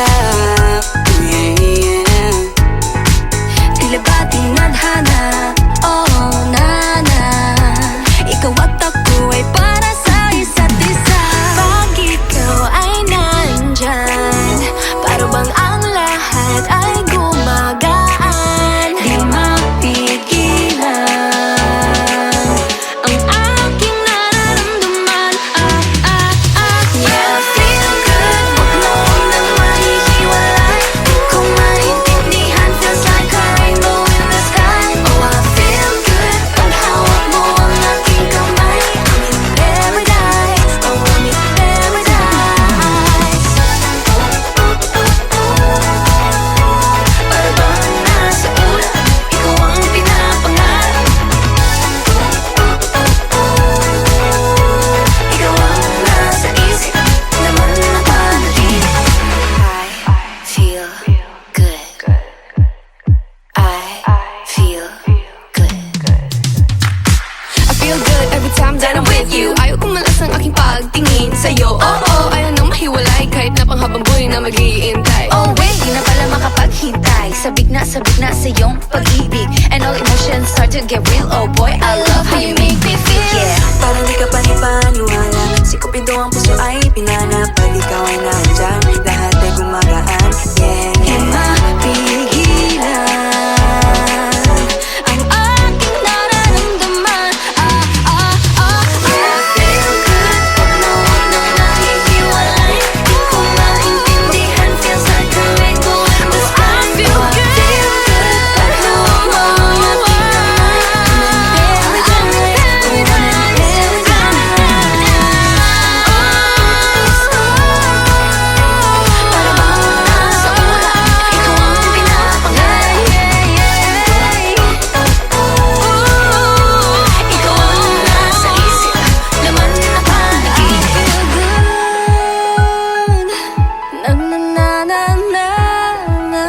pangarap. Tila ba tinadhana, oh nana, ikaw at ako ay para sa isa't isa. Pag ikaw ay nandyan, para bang ang lahat ay gumagaan. Di mapigilan ang aking nararamdaman. Yeah, feel good, wag mo nang mahihiwalay. Di ko maintindihan, feels like a rainbow in the sky. Oh, I feel good, pag hawak mo ang aking kamay. I'm in paradise, oh I'm in paradise. Para bang nasa ulap, ikaw ang pinapangarap. Ikaw ang nasa isip, laman na panaginip. I feel good. I feel good. I feel good every time that I'm with you. Ayaw kong malas ang aking pagtingin sa'yo. Oh, ayaw nang mahiwalay kahit na panghabang buhay na mag-iintay. Oh wait, di na pala makapaghintay. Sabik na sa iyong pag-ibig, and all emotions start to get real. Oh boy, I love how you make me feel. Yeah. Parang di ka panipaniwala, sikupin to ang puso ay pinanap. Pag ikaw ay nandyan, lahat ay gumagaan. Yeah, di mapigilan ang aking nararamdaman. Yeah, feel good, pag nawag na nahihiwalay. Di ko maintindihan, feels like a rainbow in the sky. I feel good, pag hawak mo ang aking kamay. I'm in paradise, oh I'm in para bang nasa ulap, ikaw ang pinapangarap. Ikaw ang nasa isip, laman na panaginip. Na na na na na na.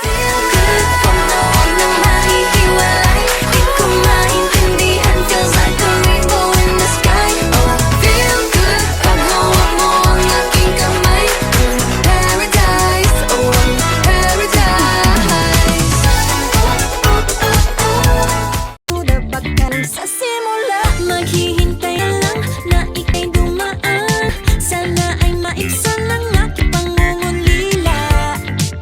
Feel good, pag nawag na mahihiwalay. Di ko maintindihan, feels like a rainbow in the sky. Oh, I feel good, pag hawak mo ang aking kamay. I'm in paradise, oh I'm in paradise. Dapat ka lang sa simula, maghihintay na lang na ika'y dumaan. Sana ay maibsan ang aking pangungulila.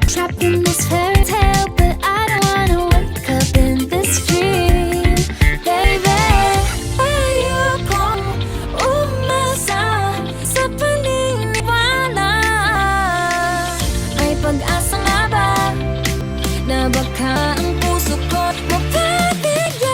Trapped in this fairy tale, but I don't wanna wake up in this dream, baby. Ayokong umasa sa paniniwala. May pag-asa nga ba na baka ang puso ko mapabigyan?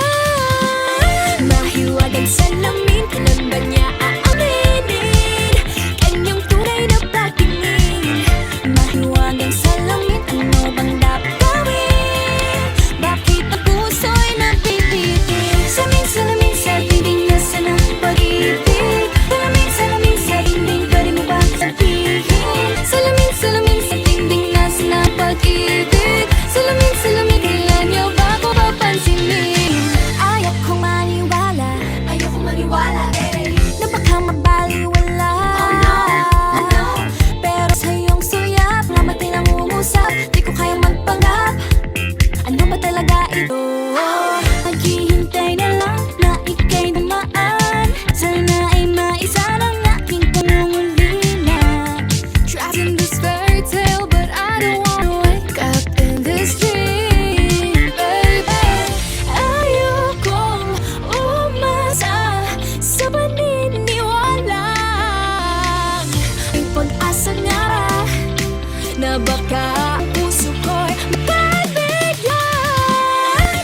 Mahiwagang salamin, kailan ba niya aaminin kanyang tunay na pagtingin? Mahiwagang salamin, ano bang dapat gawin? Bakit ang puso'y napipitin? Salamin sa dingding nasa ng pag-ibig. Salamin sa dingding, pwede mo bang sabihin? Salamin sa dingding nasa ng pag-ibig. Salamin, kailan niyo ba ako papansinin? Ayaw kong maniwala, eh, na baka mabaliwala. Oh no. Pero sa iyong suyap, namatay lang umusap. Di ko kaya magpanggap, ano ba talaga ito? Maghihintay na lang na ika'y dumaan. Sana ay maisa ng aking pangungulila. Trapped in this fairy tale, but I don't wanna wake up in this dream, baby. Ayokong umasa sa paniniwala. May pag-asa nga ba na baka ang puso ko'y mapabigyan?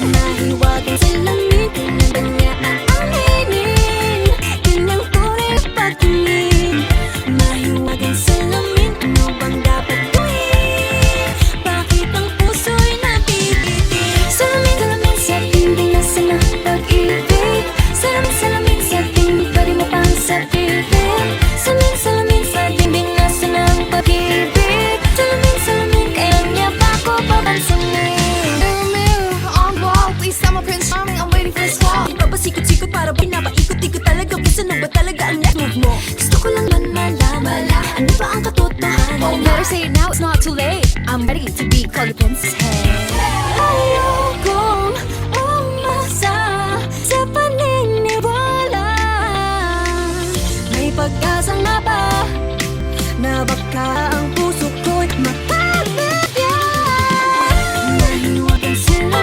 Mahiwagang salamin, kailan ba niya aaminin kanyang tunay na pagtingin? Mahiwagang salamin, ano bang dapat gawin? Bakit ang puso'y napipitin? Salamin sa dingding nasa ng pag-ibig. Salamin sa dingding, pwede mo pang sabihin. Salamin sa dingding nasa ng pag-ibig. Salamin tahanan. Better say it now, it's not too late. I'm ready to be called a princess. Ayokong umasa sa paniniwala. May pag-asa nga ba na baka ang puso ko'y makabigyan? Nahiwagan sila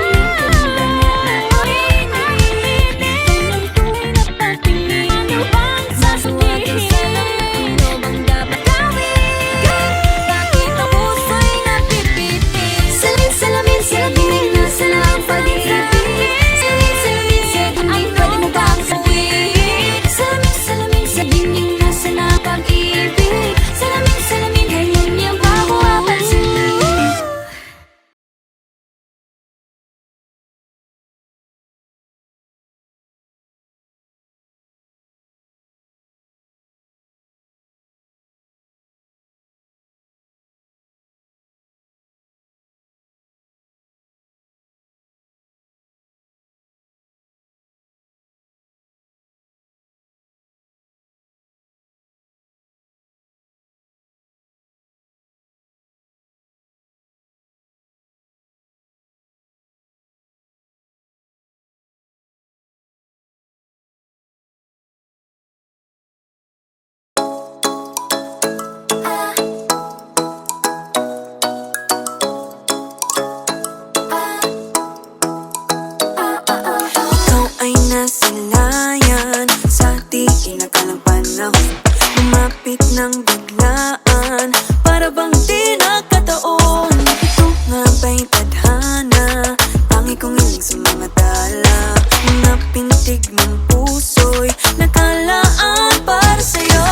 nasilayan sa di inakalang panahon. Lumapit ng biglaan, para bang di nakataon. Ito nga ba'y tadhana, tangi kong iling sa mga dala. Mga pintig ng puso'y nakalaan para sa'yo.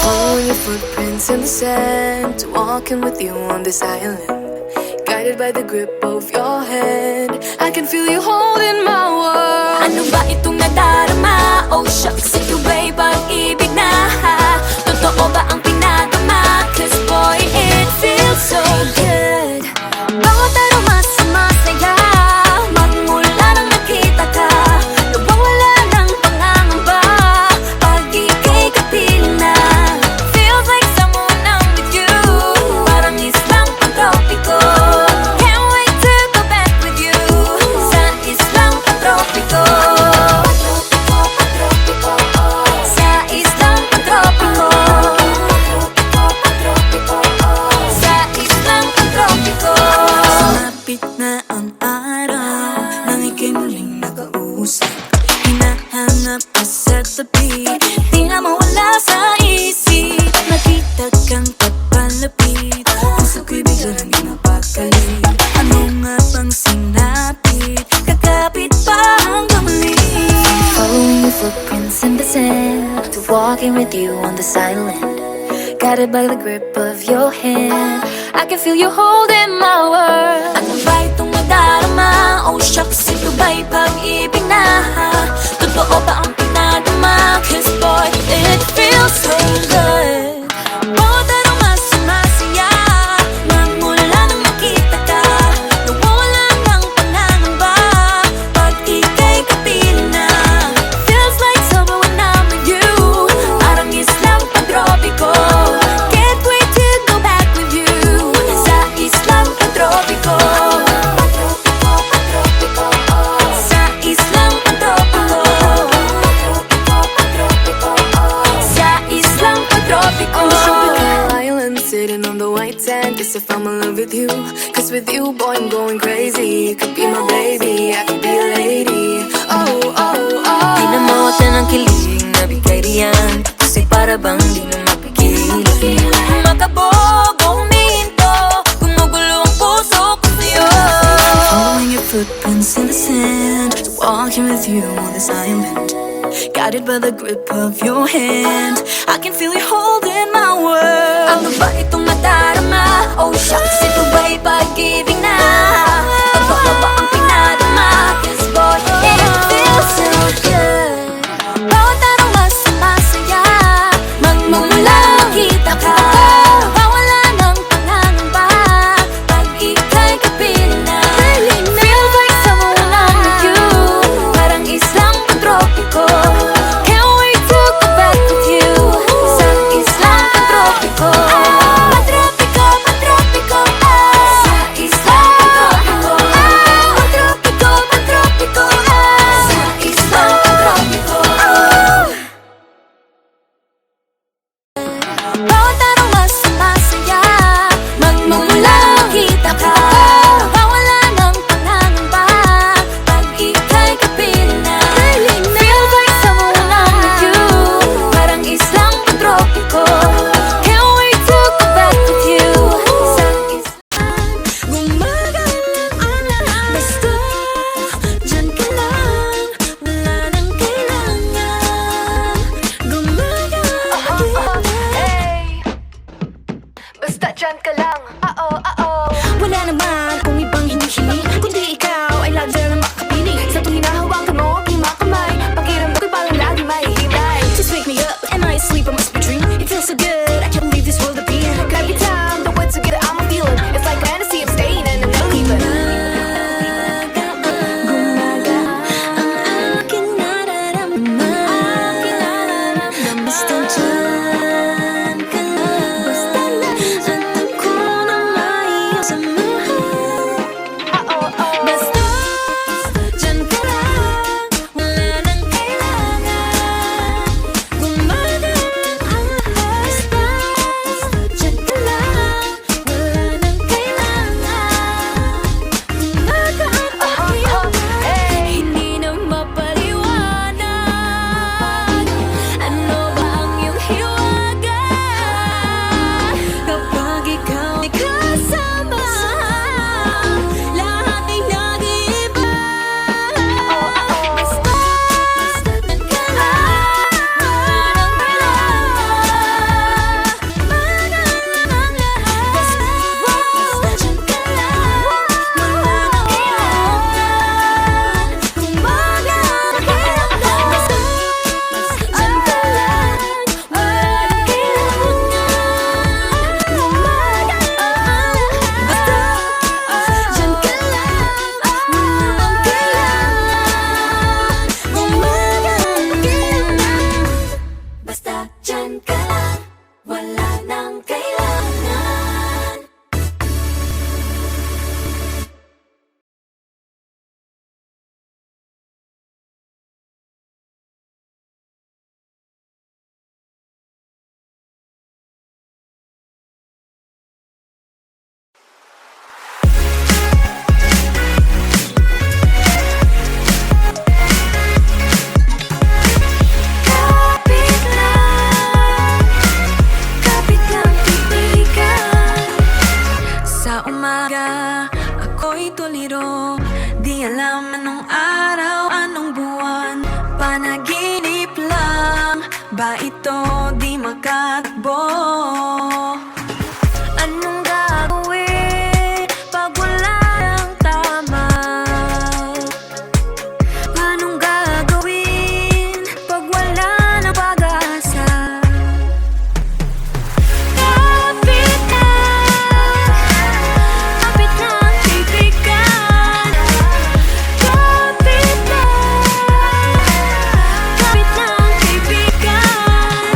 Following your footprints in the sand, walking with you on this island, guided by the grip of your hand. I can feel you holding my world. Ano ba itong nadarama? Oh shucks, ito ba'y pag-ibig na? Totoo ba ang pinagama? Cause boy, it feels so good. Bawat aroma sumasaya, magmula nang nakita ka. Nawawala ng pangangamba pag ika'y kapiling na. Feels like someone I'm with you, parang islang pantropiko. Can't wait to go back with you sa islang pantropiko. Sa islang pantropiko. Sa islang pantropiko. Sumapit na ang araw nang ika'y muling nakausap. Hinahanap ka sa tabi, di na mawala sa isip. Nakita kang papalapit, puso ko'y bigla nang napakali. Ano nga bang sinapit, kakapit pa hanggang muli. Following your footprints in the sand, to walking with you on this island, guided by the grip of your hand. I can feel you holding my world. Ano ba itong nadarama? Oh shucks, ito ba'y pag-ibig na? Totoo ba ang pinagama? Cause boy, it feels so good. Bawat aroma sumasaya, magmula nang makita ka. Nawawala ng pangangamba pag ika'y kapiling na. Feels like summer when I'm with you, parang islang pantropiko. Can't wait to go back with you sa islang pantropiko. Sa islang pantropiko. Sa islang pantropiko. On the tropical island, sitting on the white sand. Guess if I'm in love with you, cause with you, boy, I'm going crazy. You could be my baby, I could be a lady. Oh, oh, oh. Di na mawala ng kilig na bigay riyan, kasi para bang di na mapigilan. Makabog o huminto, gumugulo ang puso ko sa'yo. Following your footprints in the sand, walking with you on this island, guided by the grip of your hand. I can feel you holding my world. Ano ba itong nadarama? Oh shucks, ito ba'y pag-ibig na? Totoo ba ang pinadama? Cause boy, it feels so good. Bawat aroma sumasaya, magmumula makita ka. Nawawala ng pangangamba pag ika'y kapiling na. Feels like someone I'm with you, parang islang pantropiko. Can't wait to go back with you sa islang pantropiko. basta dyan ka lang. Wala naman kung ibang hinihingi, kundi ikaw ay lagi na makapiling. Sa tuwing nahawakan mo aking mga kamay, pakiramdam ko'y parang lagi mahihimay. Just wake me up, am I asleep? I must be dreaming. It feels so good, I can't believe this world of being. Grab your time, the words together, I'm a feeling. It's like fantasy, I'm staying and I'm not leaving. Gumaga ang aking nararamdaman. Basta dyan ka lang. Basta lang alam ko na may samahan. Basta dyan ka lang, wala nang kailangan. Gumaga ang basta dyan ka lang, wala nang kailangan. Gumaga ang hindi na mapaliwanag. Ano ba ang iyong hiwaga kapag ikaw ay kasama? Lahat ay nag-iiba. Basta dyan ka lang, wala nang kailangan. Gumaga ang lahat. Basta dyan ka lang, wala nang kailangan. Gumaga ang kailangan. Basta dyan ka lang, wala nang kailangan. Gumaga ang lahat. Basta dyan ka lang, wala nang kailangan. Gumaga ang kailangan. Basta dyan ka lang, wala nang kailangan. Kapit lang kaibigan. Sa umaga, ako'y tuliro. Di alam anong araw, anong buwan. Panaginip lang ba ito, di makatakbo? Anong gagawin pag wala ng tama? Anong gagawin pag wala ng pag-asa? Kapit lang kaibigan. Kapit lang kaibigan.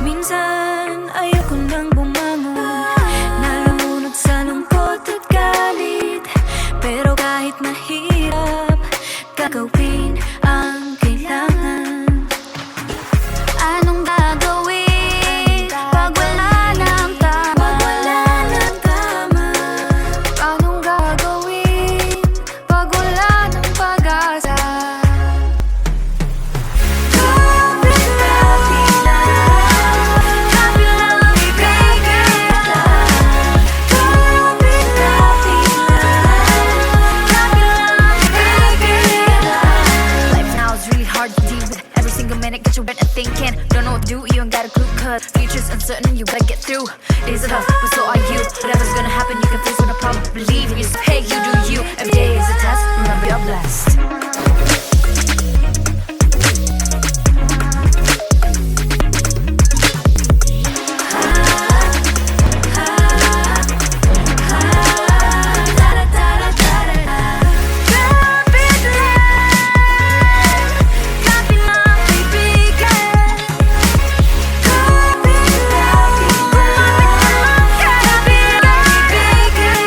Minsan ayoko nang bumangon, nalulunod sa lungkot at galit. Pero kahit mahirap, gagawin ang kailangan. Anong gagawin pag wala ng tama? Anong gagawin pag wala ng pag-asa? Kapit lang kaibigan. Kapit lang kaibigan. Life now is really hard to deal with. Every single minute got you bent and thinking. Don't know what to do, you ain't got a clue. Cause future's uncertain, you gotta get through. Days are tough, but so are you. Whatever's gonna happen, you can face with no problem. Believe in yourself, hey, you do you. Every day is a test, remember you're blessed. Kapit lang kaibigan.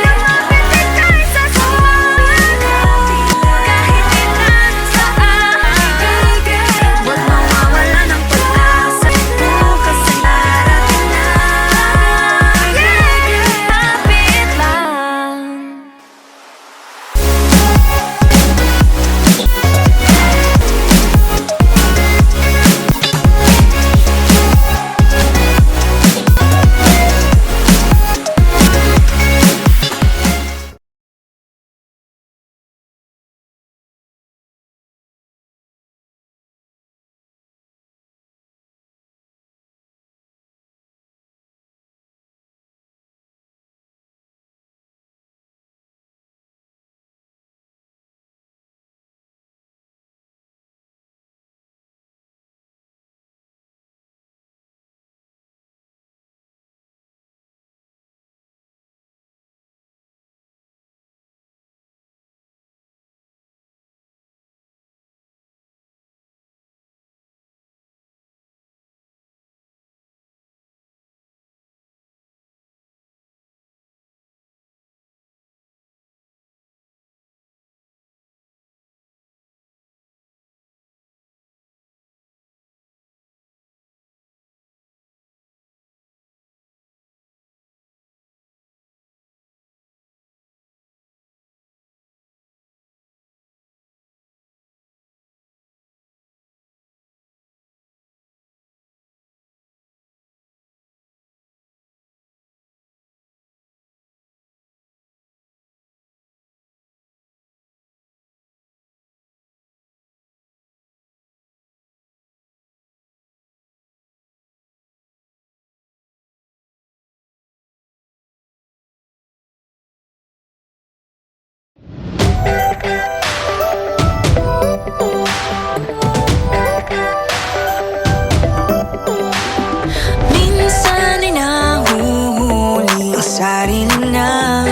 sarili na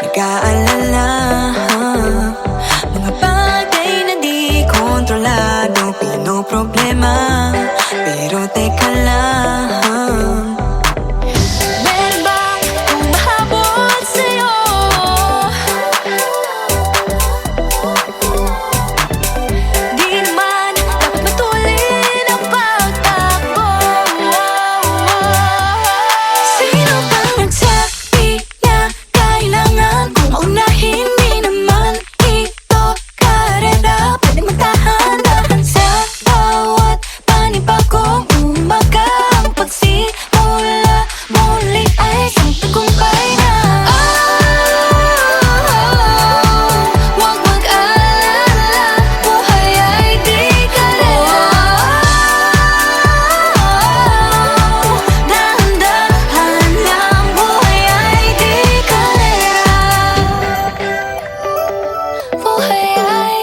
nag-aalala. Mga bagay na di kontrolado, pinoproblema. Pero teka lang, Meron bang humahabol sa'yo? Di naman dapat matulin ang pagtakbo. Sino bang nagsabi na kailangan kong maunahin? Di naman ito karera, pwede magdahan-dahan sa bawat panibagong umaga. Ang pagsimula muli ay isang tagumpay na. Huwag mag-alala, buhay ay di kalera. Dahan-dahan lang, buhay ay di kalera. Buhay ay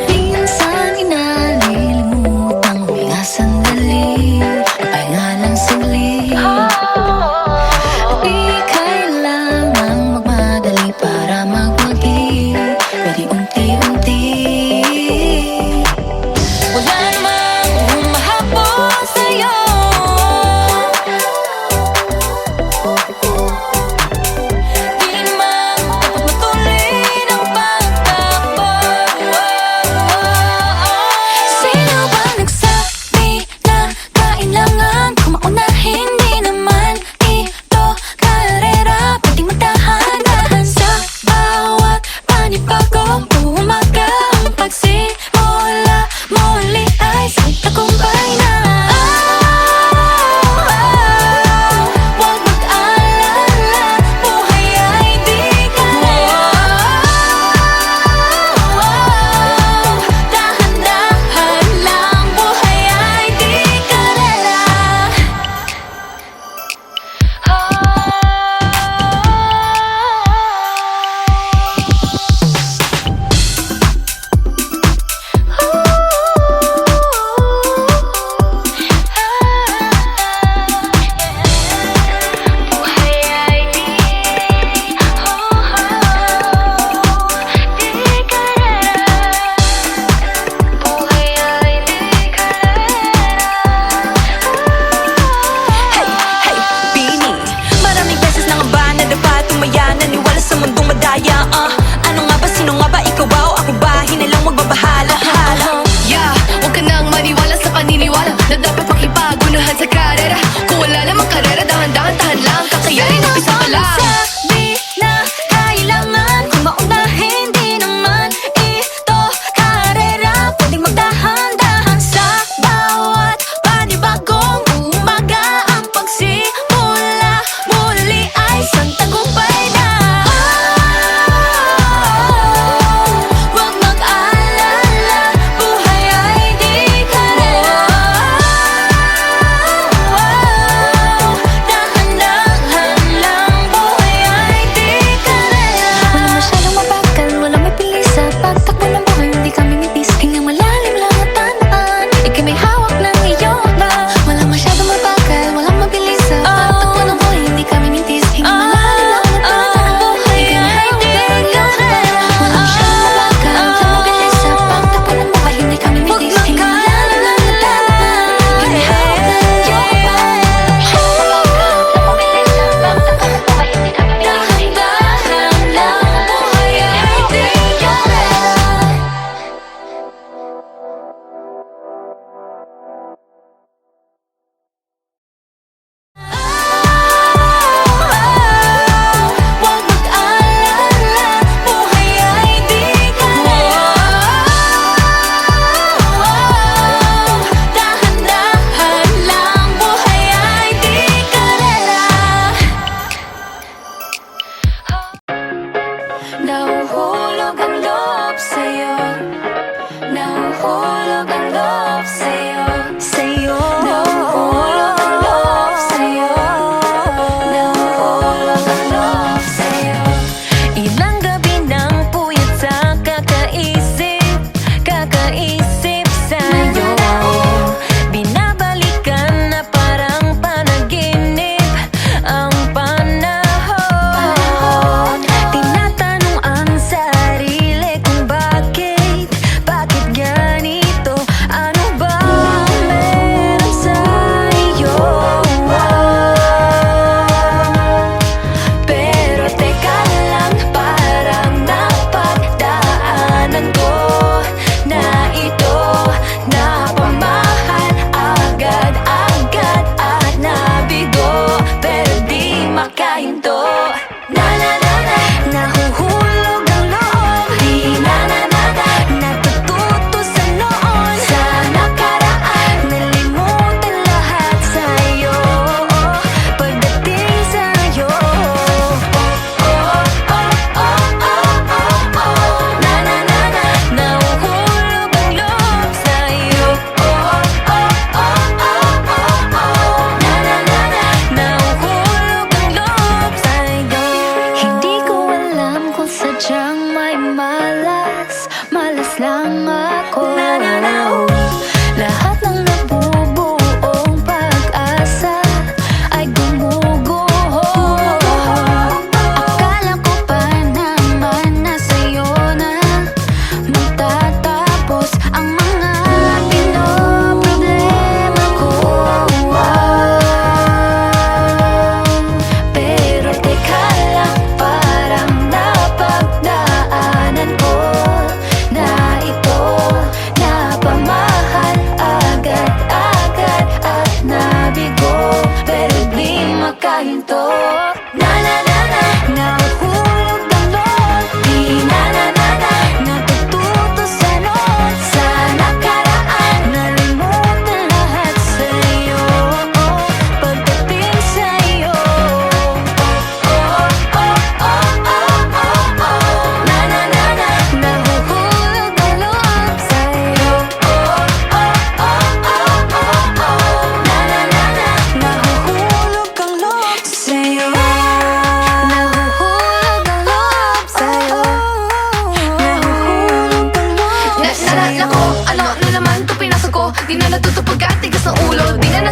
minsan inalilimutang huminga sandali, magpahinga lang saglit. Di kailangang magmadali para magwagi, pwede unti-unti. Wala namang humahabol sa'yo. Di naman dapat matulin ang pagtakbo. Sino bang nagsabi na kailangan kong maunahin? Di naman ito karera, pwedeng magdahan-dahan sa bawat panibagong umaga. Ang pagsimula muli ay isang tagumpay na. Huwag mag-alala, buhay ay di kalera. Dahan-dahan lang, buhay ay di kalera. Buhay ay di kalera. Buhay ay di kalera. hey, hey, Bini. Maraming beses na nga ba nadapa, tumaya, naniwala sa mundong madaya. Ano nga ba, sino nga ba, ikaw ba o ako ba? Hinalang magbabahala. Yeah, huwag ka nang maniwala sa paniniwala na dapat makipagunahan sa karera. Kung wala namang karera, dahan-dahan, tahan lang, kakayanin, umpisa pa lang. Sabi na kailangan kong maunahin. Di naman ito karera, pwedeng magdahan-dahan sa bawat panibagong umaga. Ang pagsimula muli ay isang tagumpay na. Huwag mag-alala, buhay ay di kalera. Dahan-dahan lang, buhay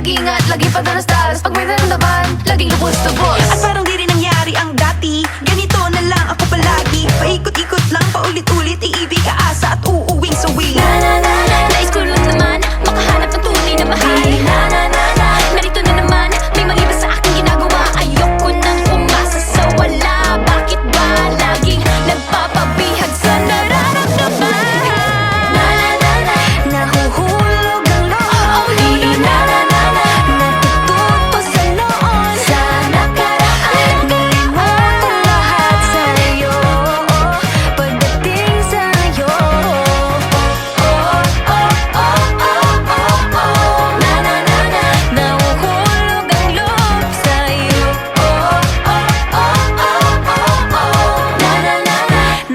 Lagi ingat, lagi padalas-dalas. Pag may naramdaman, laging lubos-tubos. At parang di rin nangyari ang dati. Ganito na lang ako palagi. Paikot-ikot lang, paulit-ulit. Iibig, aasa at uuwing sawi. Nais ko lang naman makahanap ng tunay na mahal. Narito na naman, may mali ba sa aking ginagawa? Ayoko nang umasa sa wala. Bakit ba laging nagpapabihag sa nararamdaman? Nahuhulog ang loob. Di Natututo sa noon. sa nakaraan. Kalimutan lahat sa'yo. Pagdating sa'yo.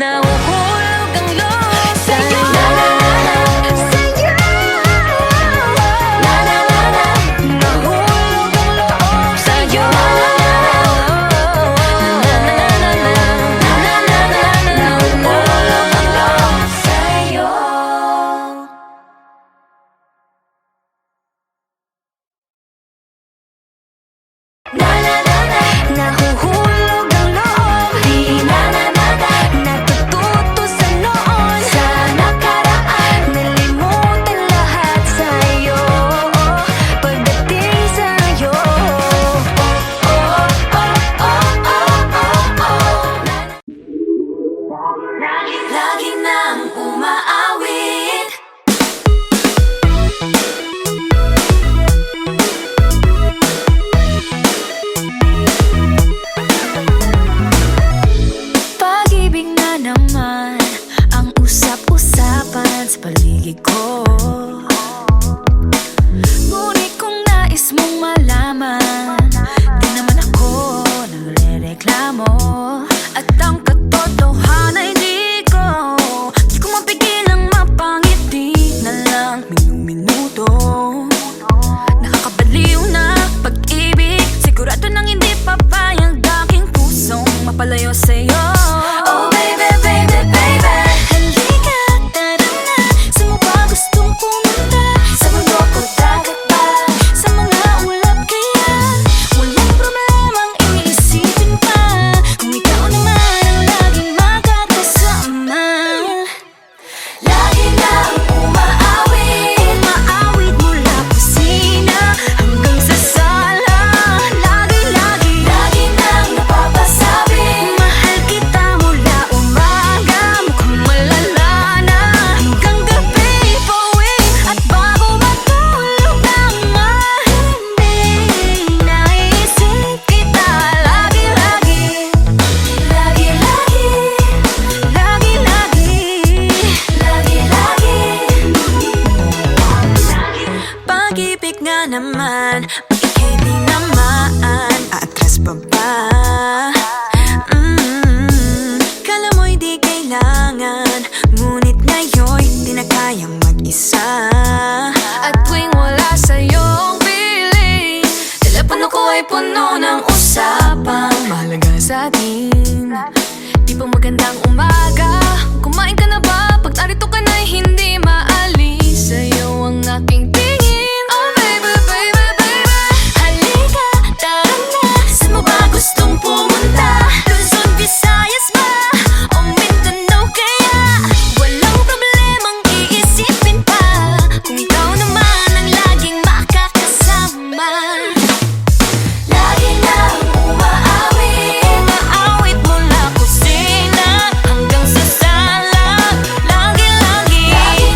Nahuhulog ang loob sa'yo. Nahuhulog ang loob sa'yo. Sa'yo. Nahulog ang loob sa'yo. Nahulog ang loob sa'yo. Nahuhulog ang loob. Natututo sa noon. Sa nakaraan. Nalimutan lahat sa'yo. Pagdating sa'yo. Lagi nang umaawit. Pag-ibig na naman ang usap-usapan sa paligid ko. Ngunit kung nais mong malaman, di naman ako nagre-reklamo. At ang katotohanan ay di ko mapigilang mapangiti na lang minuto. Nakakabaliw na pag-ibig, sigurado nang hindi papayag aking pusong mapalayo sa'yo. Oh baby, baby, baby. Halika, tara na. Saan mo ba gustong pumunta? Sa mundo ko dagat ba? Sa mga ulap kaya walang problemang iisipin pa. Kung ikaw naman ang laging makakasama. Lagi nang umaawit. Umaawit mula kusina hanggang sa sala. Lagi-lagi Lagi nang napapasabi. mahal kita mula umaga. Mukhang malala na hanggang gabi. Pauwi at bago matulog nang mahimbing. Naisip kita lagi-lagi. Lagi-lagi. Lagi-lagi. Lagi-lagi. Pag-ibig nga naman, pag ika'y di naman aatras pa ba? Kala mo'y di kailangan, ngunit ngayon'y di na kayang mag-isa. At tuwing wala sa'yong piling, telepono ko ay puno ng usapang mahalaga sa atin. Di ba magandang umaga? Kumain ka na ba? Pag narito ka na'y hindi maalis sa'yo ang aking tingin. Oh baby, baby, baby. Halika, tara na. Saan mo ba gustong pumunta? Luzon, Visayas ba? O Mindanao kaya? Walang problemang iisipin pa. Kung ikaw naman ang laging makakasama. Lagi nang umaawit. Umaawit mula kusina hanggang sa sala. Lagi-lagi Lagi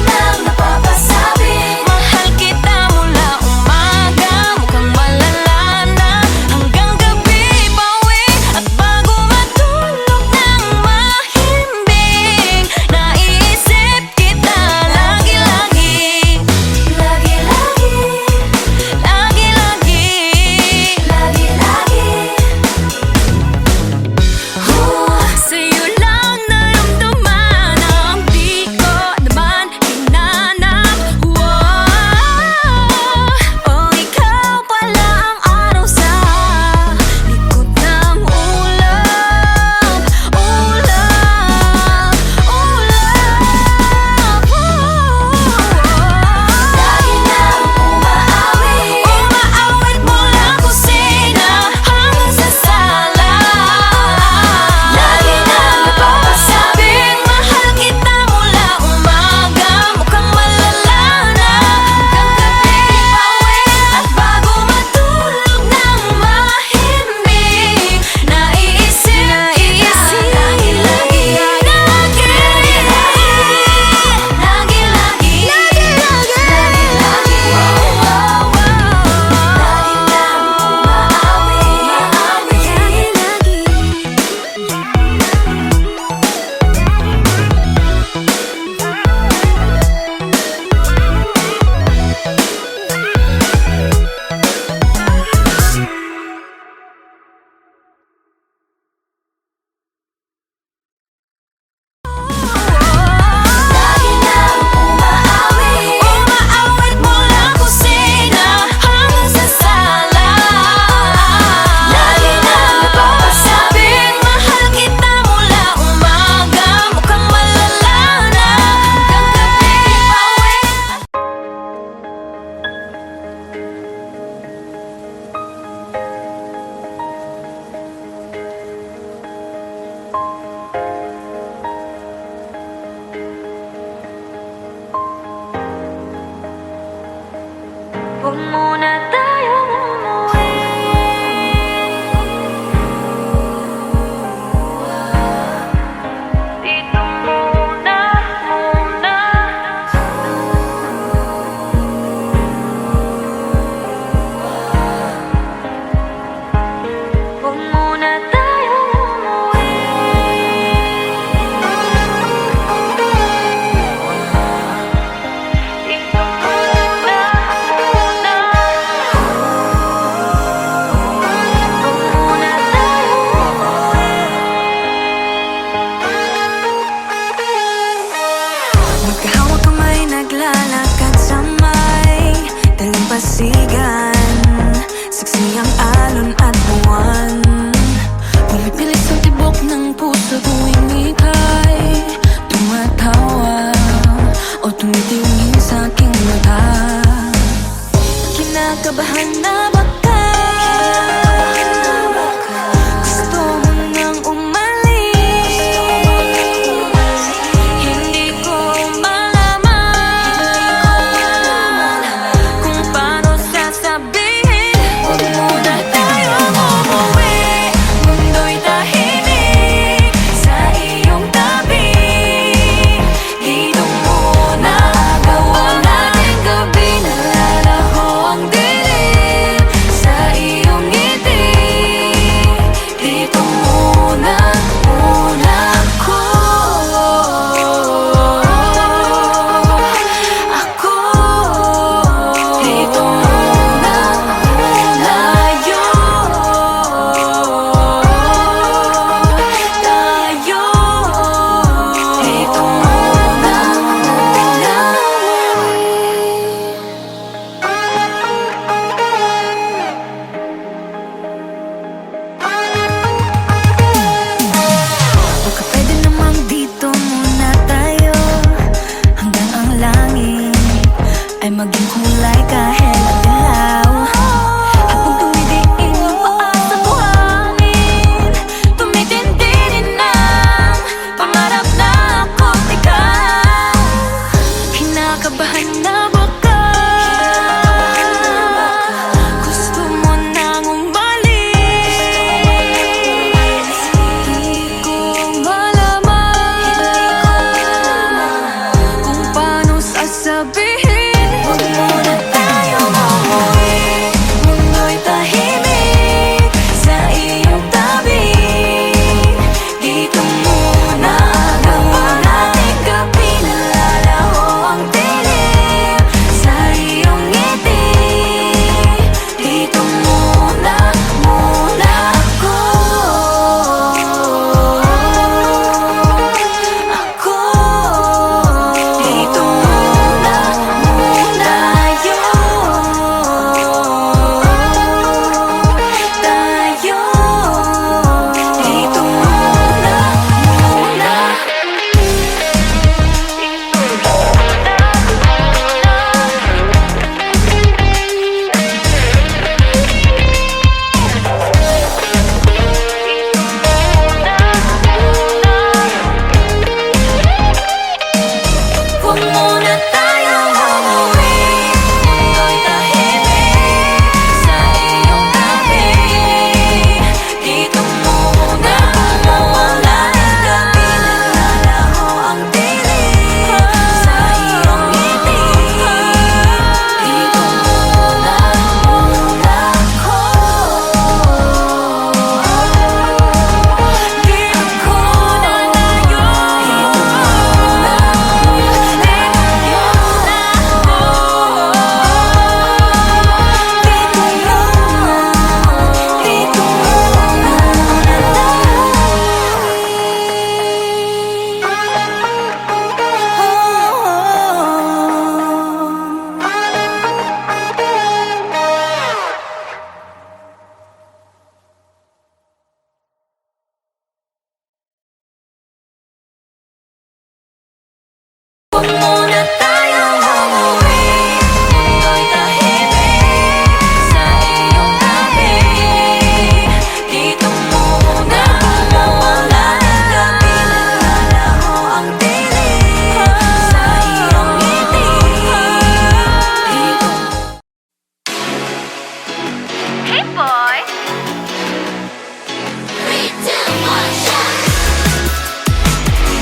boy.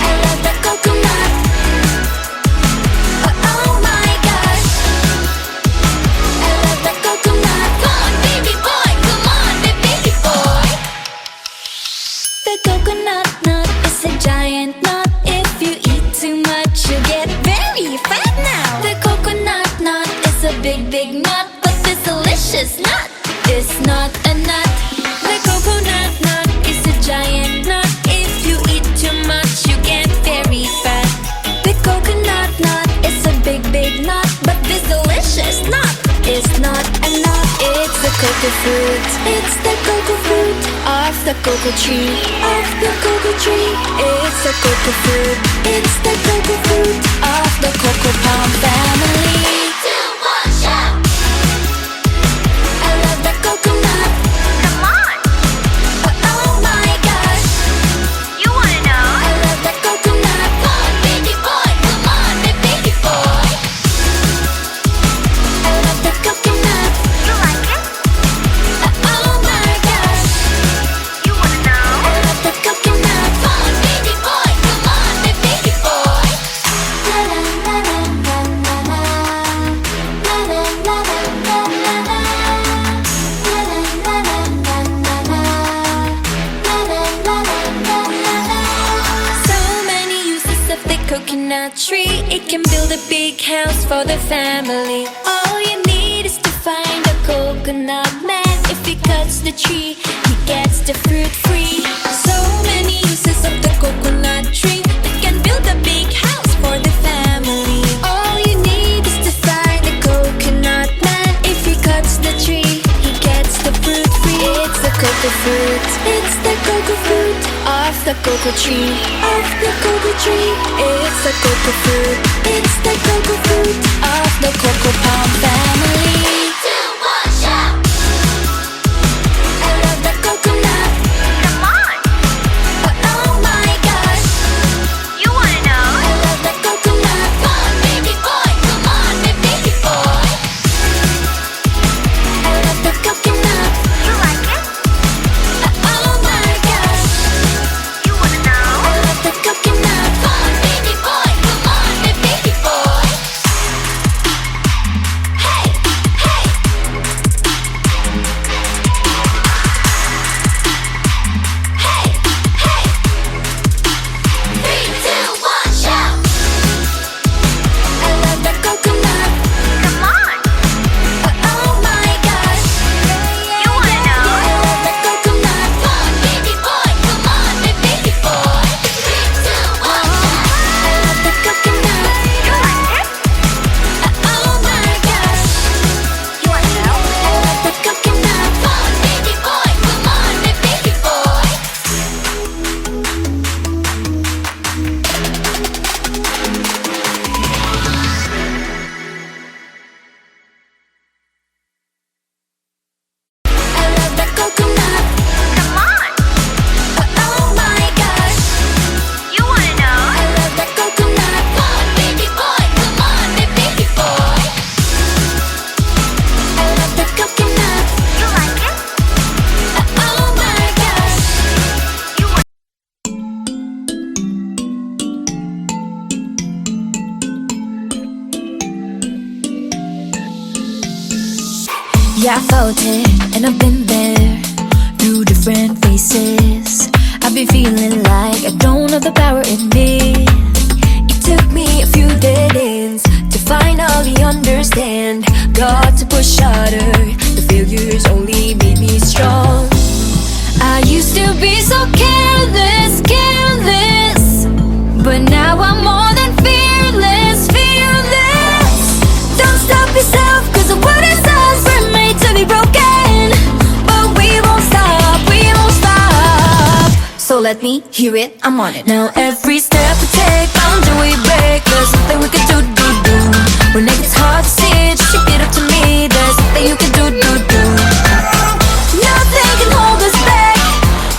I love the coconut. Oh my gosh. I love the coconut. Come on, baby boy. Come on, baby boy. The coconut nut is a giant nut. If you eat too much, you get very fat now. The coconut nut is a big, big nut, but this delicious nut is not a nut. The coconut nut is a giant nut. If you eat too much, you get very fat. The coconut nut is a big, big nut, but this delicious nut is not a nut. It's the cocoa fruit. It's the cocoa fruit of the cocoa tree. Of the cocoa tree. It's the cocoa fruit. It's the cocoa fruit of the cocoa palm family. I love the coconut. Come on, Oh my gosh. you wanna know? I love the coconut. Come on, baby boy. Come on, baby boy. I love the coconut. You like it? Oh my gosh. You wanna know? I love the coconut. Come on, baby boy. Come on, baby boy. La la la la la la la. La la la la la la la. La la la la la la la. La la la la la la. So many uses of the coconut tree. It can build a big house for the family. All you need is to find a coconut man. If he cuts the tree, he gets the fruit free. So many uses of the coconut tree. It can build a big house for the family. All you need is to find a coconut man. If he cuts the tree, he gets the fruit free. It's the cocoa fruit. It's the cocoa fruit of the cocoa tree. Of the cocoa tree. It's the cocoa fruit. It's the cocoa fruit of the cocoa palm family. I love the coconut. Come on, Oh my gosh. you wanna know? I love the coconut. Come on, baby boy. Come on, baby boy. I love the coconut. You like it? Oh my gosh. You wanna know? I love the coconut. Come on, baby boy. Come on, baby boy. Hey, hey. Hey, hey. 3, 2, 1, shout. I love the coconut. Come on, Oh my gosh. you wanna know? I love the coconut. Come on, baby boy. Come on, baby boy. 3, 2, 1, shout. I love the coconut. You like it? Oh my gosh. You wanna know? I love the coconut. Come on, baby boy. Come on, baby boy. I love the coconut. Come on, Oh my gosh. you wanna know? I love the coconut. Come on, baby boy. Come on, baby boy. I love the coconut. You like it? Oh my gosh. You wanna Yeah, I felt it, and I've been there through different phases. I've been feeling like I don't have the power in me. It took me a few dead ends to finally understand. Got to push harder, the failures only made me strong. I used to be so careless, careless, but now I'm more than fearless, fearless. Don't stop yourself, cause the world is us, we're made to be broken. But we won't stop, we won't stop. So let me hear it, I'm on it. Now every step we take, boundary we break. There's something we can do. When it gets hard to see, just shake it up to me. There's something you can do. Nothing can hold us back.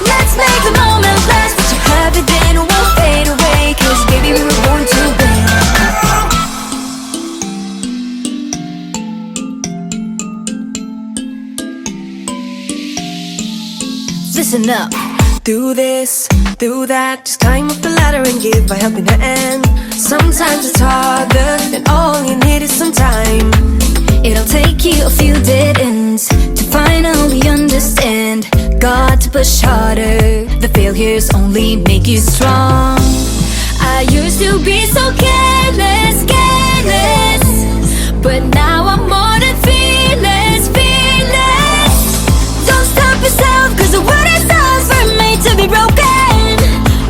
Let's make the moment last. What you have within won't fade away, cause baby we were born to win. Listen up. Do this, do that, just climb up the ladder and give a helping hand. Sometimes it's harder, and all you need is some time. It'll take you a few dead ends to finally understand. Got to push harder. The failures only make you strong. I used to be so careless, careless, but now I'm more than fearless, fearless. Don't stop yourself, cause the world is ours, we're made to be broken.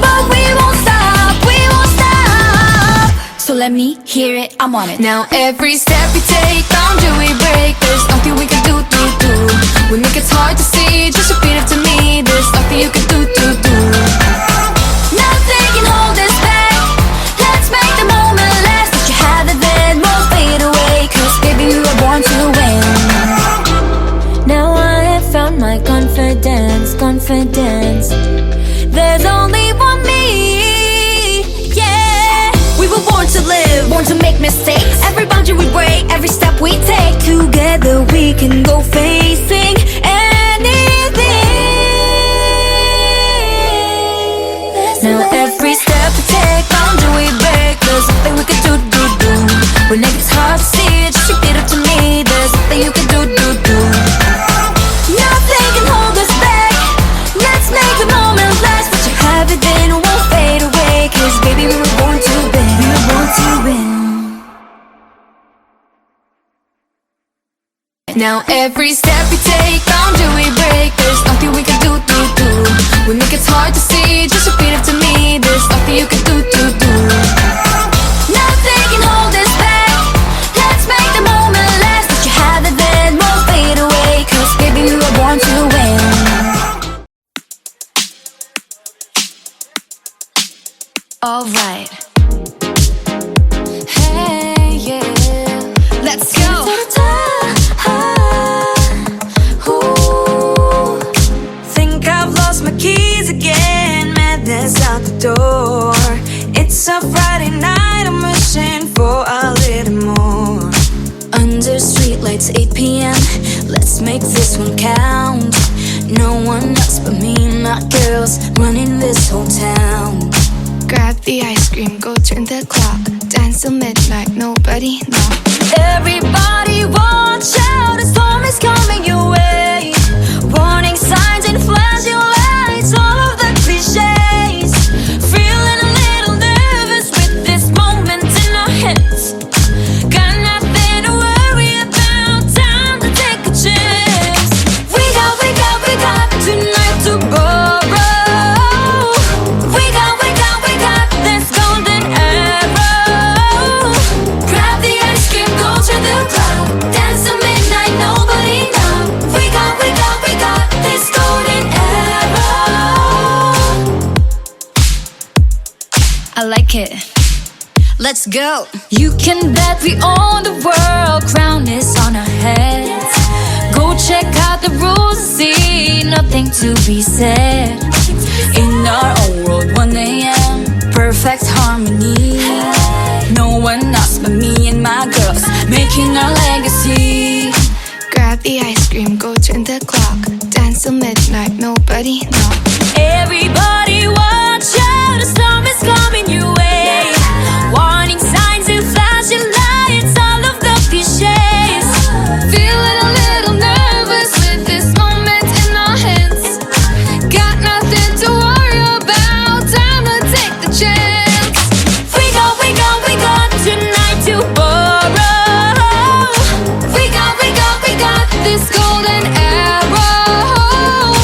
But we won't stop, we won't stop. So let me hear it, I'm on it. Now every step we take, boundary we break. There's nothing we can do. We make it hard to see, just repeat it to me. There's nothing you can do. Nothing can hold us back. Let's make the moment last. Let you have it, then won't fade away. Cause baby, we were born to win. Now I have found my confidence, confidence. There's only one me, yeah. We were born to live, born to make mistakes. Every boundary we break, every step we take. Together we can go facing anything. Now every step we take, boundary we break. There's nothing we can do. When it gets hard to see, just repeat it to me. There's nothing you can do. Nothing can hold us back. Let's make the moment last. Let you have it, then it won't fade away. Cause baby, we were born to win. We were born to win. Now every step we take, boundary we break. There's nothing we can do. We make it hard to see, just repeat it to me. There's nothing you can do. Nothing can hold us back. Let's make the moment last. Let you have it, then won't fade away. Cause baby, we were born to win. Alright. Hey, yeah. Let's go. Think I've lost my keys again, madness out the door. It's a Friday night, I'm wishing for a little more. Under streetlights, 8 p.m. Let's make this one count. No one else but me and my girls running this whole town. Grab the ice cream, go turn the clock. Dance till midnight, nobody knock. Everybody watch out, a storm is coming your way. Warning signs and flashing lights, all of the cliches. Feeling a little nervous with this moment in our hands. Got nothing to worry about, time to take a chance. We got tonight to borrow. We got this golden arrow. Grab the ice cream, go to the club. Dance till midnight, nobody know. We got this golden arrow. I like it. Let's go. You can bet we own the world. Crown is on our heads. Go check out the rules and see. Nothing to be said. In our own world, 1 a.m. Perfect harmony. No one else but me and my girls making our legacy. Grab the ice cream, go turn the clock. Dance till midnight, nobody knock. Everybody watch out, a storm is coming your way. Warning signs and flashing lights, all of the cliches. Feeling a little nervous with this moment in our hands. Got nothing to worry about, time to take the chance. We got tonight to borrow. We got This golden arrow.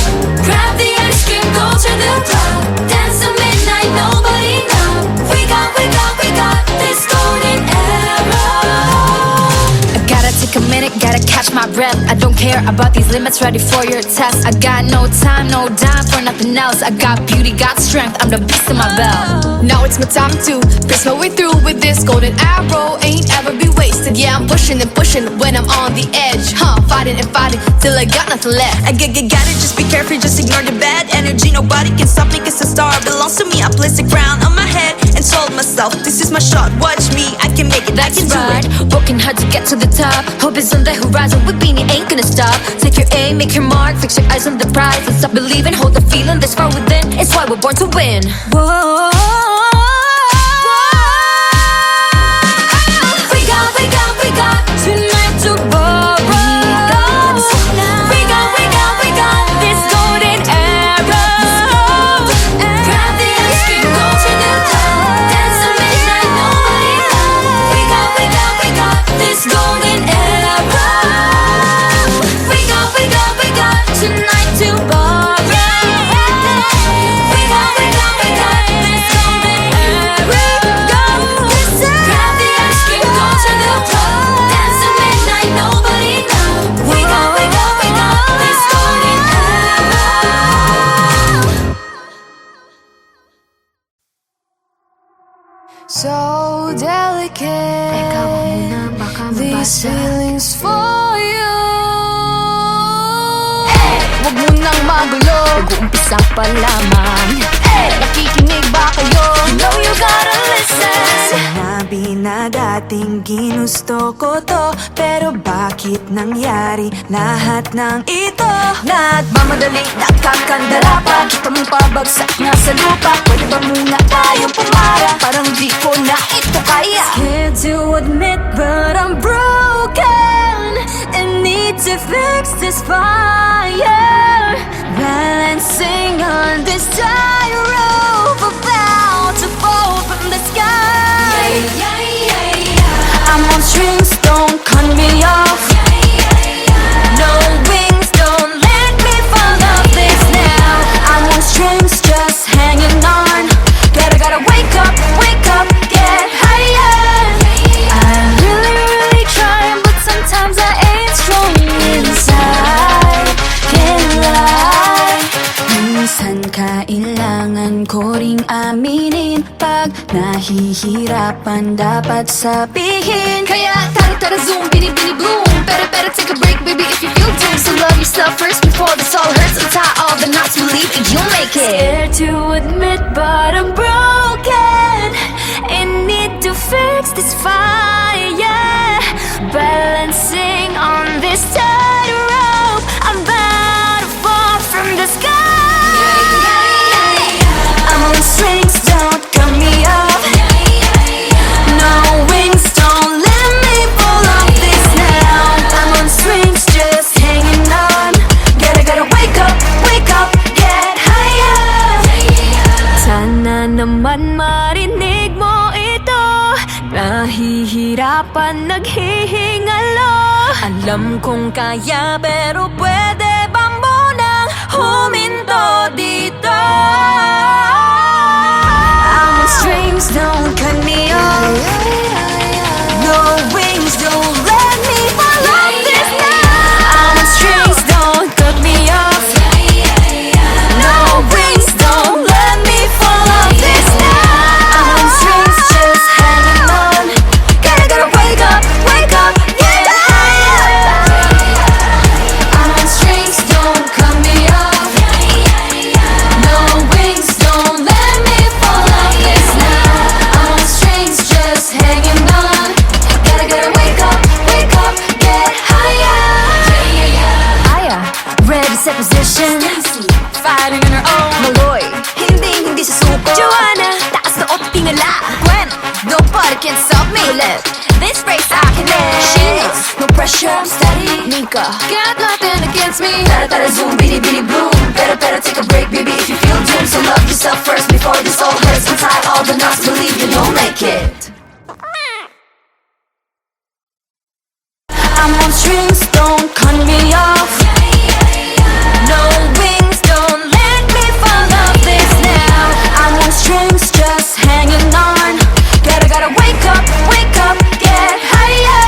grab the ice cream, go to the club. Dance till midnight, nobody know. We got this golden arrow. I gotta take a minute, gotta catch my breath. I don't care about these limits, ready for your test. I got no time, no dime for nothing else. I got beauty, got strength, I'm the beast in my belt. Now it's my time to press my way through with this golden arrow. Ain't ever be wasted. Yeah, I'm pushing and pushing when I'm on the edge. Fighting and fighting till I got nothing left. I got it, just be careful, just ignore the bad energy. Nobody can stop me, cause the star belongs to me. I place the crown on my head and told myself. This is my shot, watch me, I can make it, I can do Right, it. working hard to get to the top. Hope is on the horizon, with Beanie ain't gonna stop. Take your aim, make your mark, fix your eyes on the prize. And stop believing, hold the feeling that's far within. It's why we're born to win. Whoa. We got tonight to borrow. We got this golden arrow. Grab the ice cream, go to the top. Dance till midnight, nobody knows. We got this golden arrow. We got tonight to borrow. We got this golden arrow. Grab the ice cream, go to the top. Dance till midnight, nobody knows. We got this golden arrow. So delicate, these feelings for you. Huwag mo nang magulo, nag-uumpisa pa lamang. Nakikinig ba kayo? You know you gotta listen. Sinabi na dating ginusto ko to, pero bakit nangyari lahat ng ito? Nagmamadali, nakakandara pa. Kita mong pabagsak nga sa lupa. Pwede ba muna tayong pumara? Parang di ko na ito kaya. Scared to admit, but I'm broken and need to fix this fire. Balancing on this tightrope, about to fall from the sky. I'm on strings, don't cut me off. No wings, don't let me fall off this now. I'm on strings, just hanging on. Gotta wake up, get higher. I'm really trying, but sometimes I ain't strong inside. Can't lie. Minsan kailangan ko ring aminin, pag nahihirapan dapat sabihin. Kaya tara zoom, bini bloom. Better take a break, baby, if you feel doomed. So love yourself first before this all hurts. Untie all the knots, believe it, you'll make it. Scared to admit, but I'm broken and need to fix this fire. Balancing on this tightrope, I'm about to fall from the sky. I'm on strings, don't cut me off. No wings, don't let me fall off this now. I'm on strings, just hanging on. Gotta wake up, get higher. Sana naman marinig mo ito. Nahihirapan, naghihingalo. Alam kong kaya, pero pwede ba munang huminto dito? I'm on strings, don't cut me off. No wings, don't let me fall off this now. I'm on strings, don't cut me off. No wings, don't let me fall off this now. I'm on strings, just hanging on. Gotta wake up, get higher. I'm on strings, don't cut me off. No wings, don't let me fall off this now. I'm on strings, just hanging on. Gotta wake up, get higher. Ready, set position. Fighting on her own. Maloy, hindi susuko. Joanna, taas na o't tingala. Gwen, nobody can stop me. Colette, this race I can end. Sheila, no pressure, I'm steady. Nika, Got nothing against me. tara zoom, bini bloom. Better take a break, baby, if you feel doomed. So love yourself first before this all hurts. Untie all the knots, believe you, you'll make it. I'm on strings, don't cut me off. No wings, don't let me fall off this now. I'm on strings, just hanging on. Gotta wake up, get higher.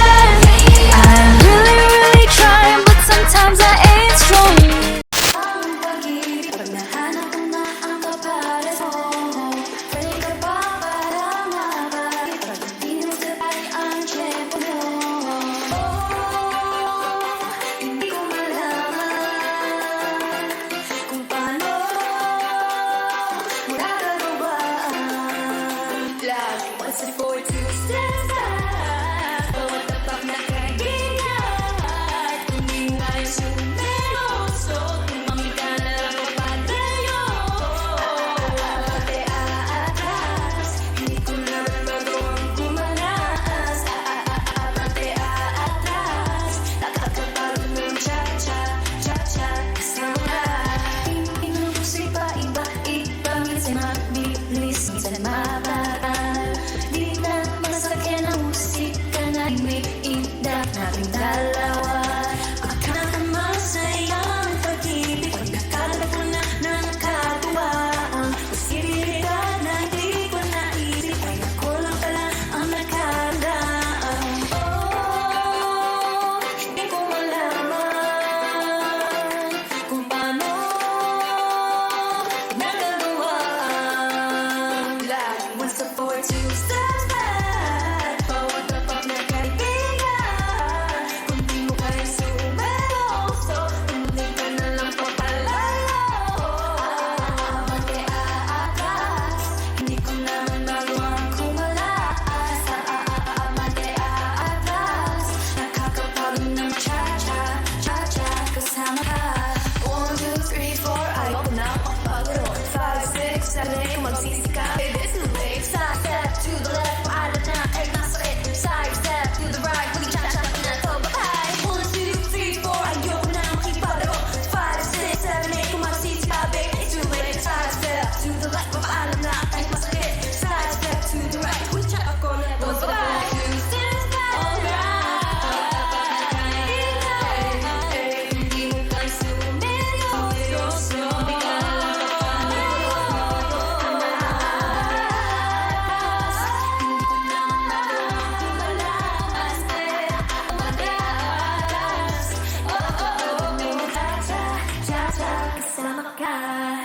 I'm really trying, but sometimes I ain't strong. kasama ka.